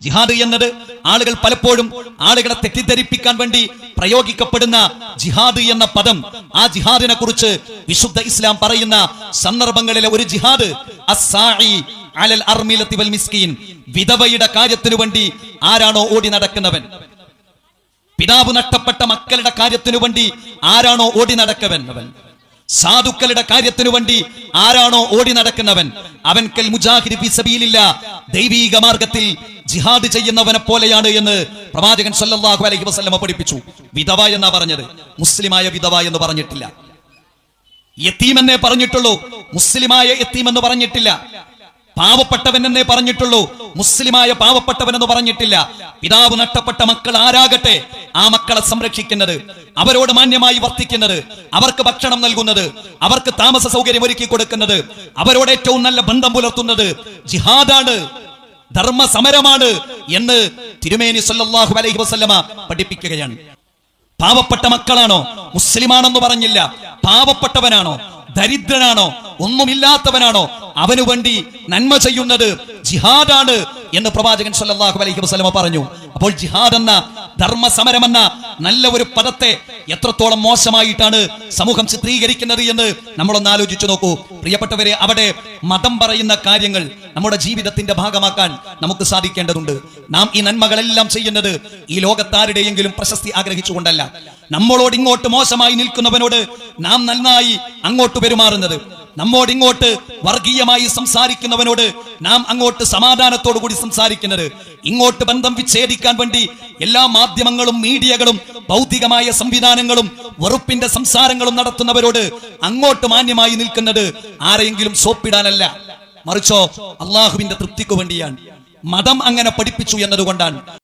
ജിഹാദ് എന്നത് ആളുകൾ പലപ്പോഴും ആളുകളെ തെറ്റിദ്ധരിപ്പിക്കാൻ വേണ്ടി പ്രയോഗിക്കപ്പെടുന്ന ജിഹാദ് എന്ന പദം, ആ ജിഹാദിനെ കുറിച്ച് വിശുദ്ധ ഇസ്ലാം പറയുന്ന സന്ദർഭങ്ങളിലെ ഒരു ജിഹാദ് അസ്സാഇ അലൽ അർമിലത്തി വൽ മിസ്കീൻ, വിധവയുടെ കാര്യത്തിനു വേണ്ടി ആരാണോ ഓടി നടക്കുന്നവൻ, പിതാവ് നഷ്ടപ്പെട്ട മക്കളുടെ കാര്യത്തിനു വേണ്ടി ആരാണോ ഓടി നടക്കുന്നവൻ, സാധുക്കളുടെ കാര്യത്തിനു വേണ്ടി ആരാണോ ഓടി നടക്കുന്നവൻ, അവൻ കൽ മുജാഹിദി ഫീ സബീലില്ലാ, ദൈവീക മാർഗത്തിൽ ജിഹാദ് ചെയ്യുന്നവനെ പോലെയാണ് എന്ന് പ്രവാചകൻ സല്ലല്ലാഹു അലൈഹി വസല്ലം പഠിപ്പിച്ചു. വിധവ എന്നാ പറഞ്ഞത്, മുസ്ലിമായ വിധവ എന്ന് പറഞ്ഞിട്ടില്ല. യതീം എന്നേ പറഞ്ഞിട്ടുള്ളൂ, മുസ്ലിമായ യതീം എന്ന് പറഞ്ഞിട്ടില്ല. പാവപ്പെട്ടവൻ എന്നേ പറഞ്ഞിട്ടുള്ളൂ, മുസ്ലിമായ പാവപ്പെട്ടവൻ എന്ന് പറഞ്ഞിട്ടില്ല. പിതാവ് നഷ്ടപ്പെട്ട മക്കൾ ആരാകട്ടെ, ആ മക്കളെ സംരക്ഷിക്കുന്നത്, അവരോട് മാന്യമായി വർത്തിക്കുന്നത്, അവർക്ക് ഭക്ഷണം നൽകുന്നത്, അവർക്ക് താമസ സൗകര്യം ഒരുക്കി കൊടുക്കുന്നത്, അവരോട് ഏറ്റവും നല്ല ബന്ധം പുലർത്തുന്നത് ജിഹാദാണ്, ധർമ്മ സമരമാണ് എന്ന് തിരുമേനി സല്ലല്ലാഹു അലൈഹി വസല്ലമ പഠിപ്പിക്കുകയാണ്. പാവപ്പെട്ട മക്കളാണോ, മുസ്ലിമാണെന്ന് പറഞ്ഞില്ല. പാവപ്പെട്ടവനാണോ, ദരിദ്രനാണോ, ഒന്നുമില്ലാത്തവനാണോ, അവനു വേണ്ടി നന്മ ചെയ്യുന്നത് ജിഹാദാണ് എന്ന് പ്രവാചകൻ സല്ലല്ലാഹു അലൈഹി വസല്ലമ പറഞ്ഞു. അപ്പോൾ ജിഹാദ് എന്ന ധർമ്മ സമരമെന്ന നല്ല ഒരു പദത്തെ എത്രത്തോളം മോശമായിട്ടാണ് സമൂഹം ചിത്രീകരിക്കുന്നത് എന്ന് നമ്മളൊന്ന് ആലോചിച്ചു നോക്കൂ. പ്രിയപ്പെട്ടവരെ, അവിടെ മതം പറയുന്ന കാര്യങ്ങൾ നമ്മുടെ ജീവിതത്തിന്റെ ഭാഗമാക്കാൻ നമുക്ക് സാധിക്കേണ്ടതുണ്ട്. നാം ഈ നന്മകളെല്ലാം ചെയ്യുന്നത് ഈ ലോകത്താരുടെയെങ്കിലും പ്രശസ്തി ആഗ്രഹിച്ചുകൊണ്ടല്ല. നമ്മളോട് ഇങ്ങോട്ട് മോശമായി നിൽക്കുന്നവനോട് നാം നന്നായി അങ്ങോട്ട് പെരുമാറുന്നത്, നമ്മോട് ഇങ്ങോട്ട് വർഗീയമായി സംസാരിക്കുന്നവനോട് നാം അങ്ങോട്ട് സമാധാനത്തോടു കൂടി സംസാരിക്കുന്നത്, ഇങ്ങോട്ട് ബന്ധം വിച്ഛേദിക്കാൻ വേണ്ടി എല്ലാ മാധ്യമങ്ങളും മീഡിയകളും ഭൗതികമായ സംവിധാനങ്ങളും വെറുപ്പിന്റെ സംസാരങ്ങളും നടത്തുന്നവരോട് അങ്ങോട്ട് മാന്യമായി നിൽക്കുന്നത് ആരെങ്കിലും സോപ്പിടാനല്ല, മറിച്ചോ അള്ളാഹുവിന്റെ തൃപ്തിക്ക് വേണ്ടിയാണ്. മതം അങ്ങനെ പഠിപ്പിച്ചു എന്നതുകൊണ്ടാണ്.